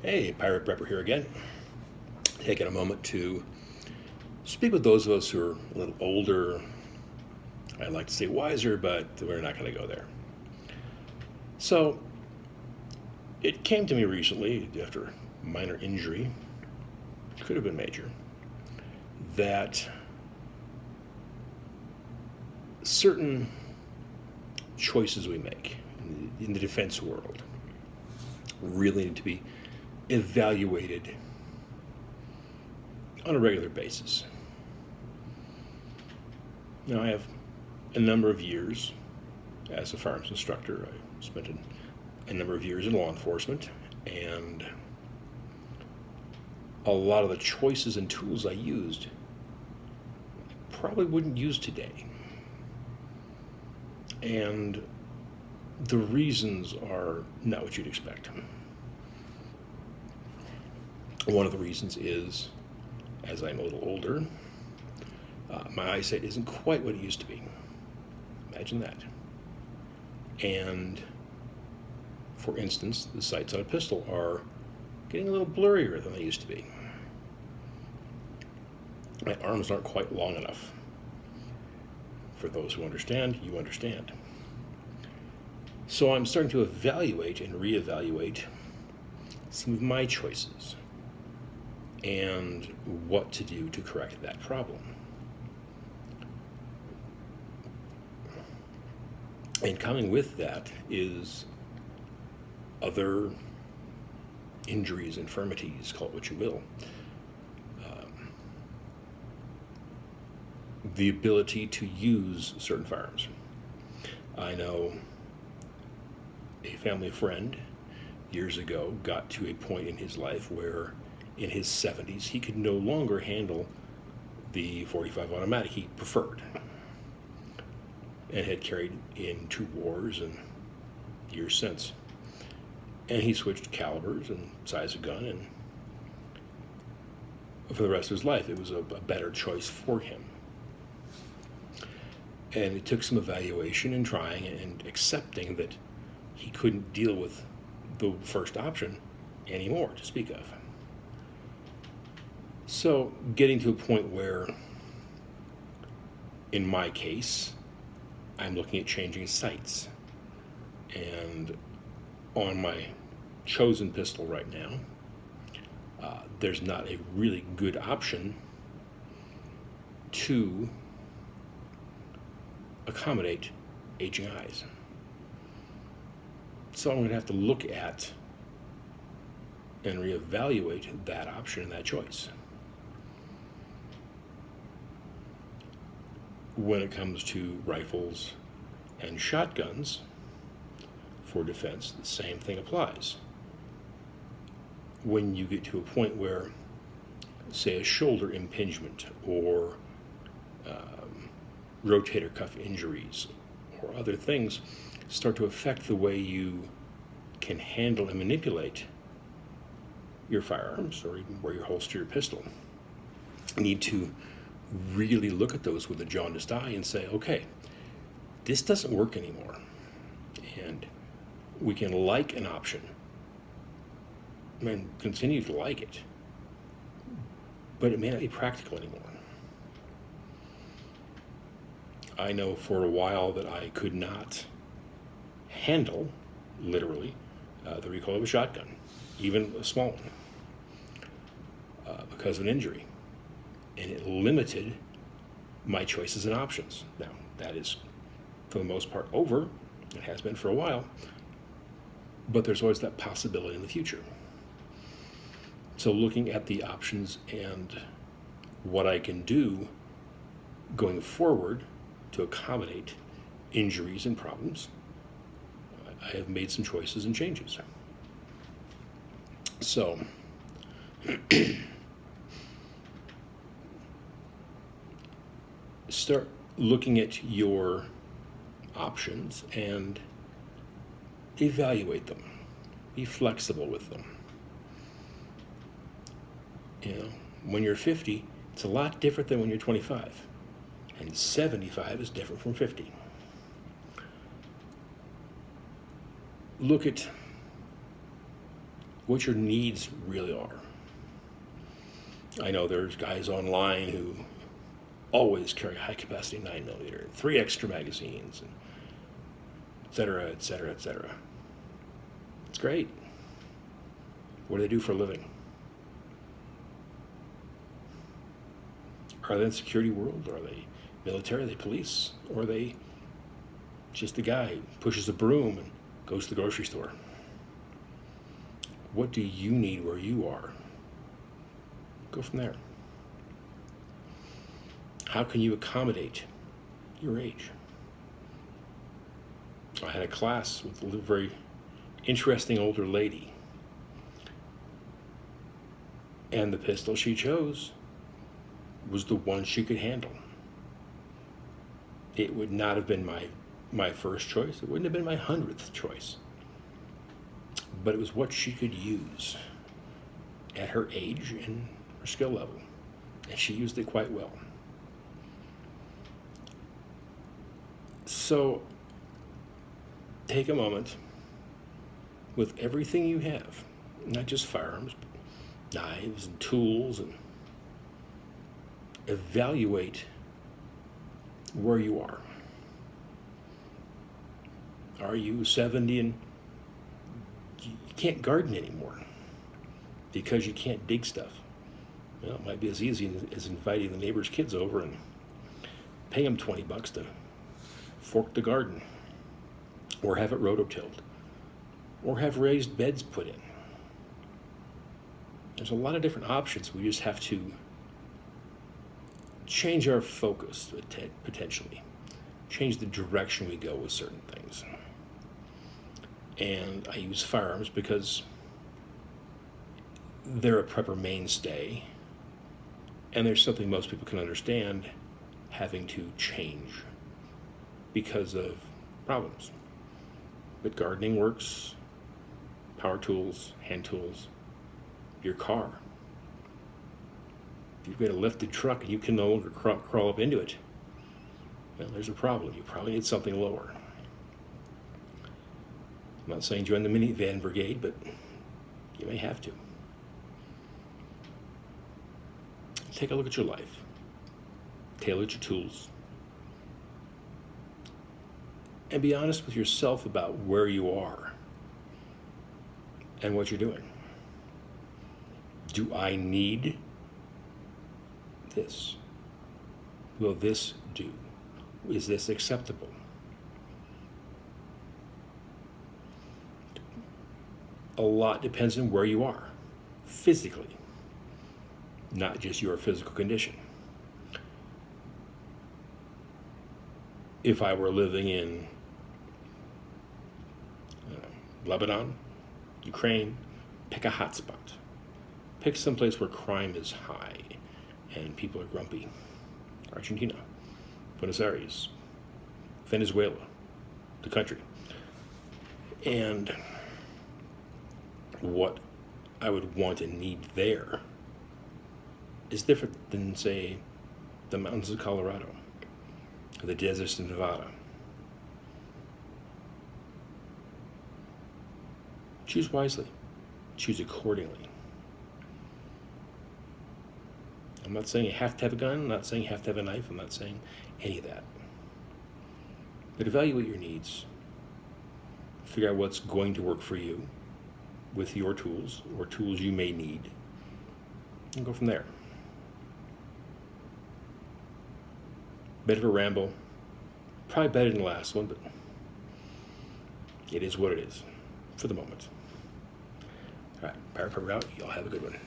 Hey, Pirate Prepper here again. Taking a moment to speak with those of us who are a little older. I'd like to say wiser, but we're not going to go there. So, it came to me recently after a minor injury, could have been major, that certain choices we make in the defense world really need to be evaluated on a regular basis. Now, I have a number of years as a firearms instructor. I spent a number of years in law enforcement, and a lot of the choices and tools I used probably wouldn't use today. And the reasons are not what you'd expect. One of the reasons is, as I'm a little older, my eyesight isn't quite what it used to be. Imagine that. And, for instance, the sights on a pistol are getting a little blurrier than they used to be. My arms aren't quite long enough. For those who understand, you understand. So I'm starting to evaluate and reevaluate some of my choices and what to do to correct that problem. And coming with that is other injuries, infirmities, call it what you will. The ability to use certain firearms. I know a family friend years ago got to a point in his life where in his 70s he could no longer handle the .45 automatic he preferred, and had carried in 2 wars and years since. And he switched calibers and size of gun, and for the rest of his life it was a better choice for him. And it took some evaluation and trying and accepting that he couldn't deal with the first option anymore to speak of. So getting to a point where, in my case, I'm looking at changing sights. And on my chosen pistol right now, there's not a really good option to accommodate aging eyes. So I'm going to have to look at and reevaluate that option and that choice. When it comes to rifles and shotguns for defense, the same thing applies. When you get to a point where, say, a shoulder impingement or rotator cuff injuries or other things start to affect the way you can handle and manipulate your firearms or even where you holster your pistol, you need to really look at those with a jaundiced eye and say, okay, this doesn't work anymore. And we can like an option and continue to like it, but it may not be practical anymore. I know for a while that I could not handle, literally, the recoil of a shotgun, even a small one, because of an injury. And it limited my choices and options. Now, that is, for the most part, over. It has been for a while. But there's always that possibility in the future. So looking at the options and what I can do going forward to accommodate injuries and problems, I have made some choices and changes. So, start looking at your options and evaluate them. Be flexible with them. You know, when you're 50, it's a lot different than when you're 25. And 75 is different from 50. Look at what your needs really are. I know there's guys online who always carry high capacity 9mm, 3 extra magazines, and et cetera, et cetera, et cetera. It's great. What do they do for a living? Are they in the security world? Are they military? Are they police? Or are they just a guy who pushes a broom and goes to the grocery store? What do you need where you are? Go from there. How can you accommodate your age? I had a class with a very interesting older lady, and the pistol she chose was the one she could handle. It would not have been my first choice. It wouldn't have been my 100th choice. But it was what she could use at her age and her skill level. And she used it quite well. So take a moment with everything you have, not just firearms, but knives and tools, and evaluate where you are. Are you 70 and you can't garden anymore because you can't dig stuff? Well, it might be as easy as inviting the neighbor's kids over and pay them $20 to fork the garden, or have it rototilled, or have raised beds put in. There's a lot of different options. We just have to change our focus, potentially. Change the direction we go with certain things. And I use firearms because they're a prepper mainstay, and there's something most people can understand having to change because of problems. But gardening works, power tools, hand tools, your car. If you've got a lifted truck and you can no longer crawl up into it, well, there's a problem. You probably need something lower. I'm not saying join the minivan brigade, but you may have to. Take a look at your life. Tailor your tools. And be honest with yourself about where you are and what you're doing. Do I need this? Will this do? Is this acceptable? A lot depends on where you are physically, not just your physical condition. If I were living in Lebanon, Ukraine, pick a hot spot. Pick someplace where crime is high and people are grumpy. Argentina, Buenos Aires, Venezuela, the country. And what I would want and need there is different than, say, the mountains of Colorado or the deserts of Nevada. Choose wisely. Choose accordingly. I'm not saying you have to have a gun. I'm not saying you have to have a knife. I'm not saying any of that. But evaluate your needs. Figure out what's going to work for you with your tools or tools you may need, and go from there. Bit of a ramble. Probably better than the last one, but it is what it is for the moment. All right, Power out. Y'all have a good one.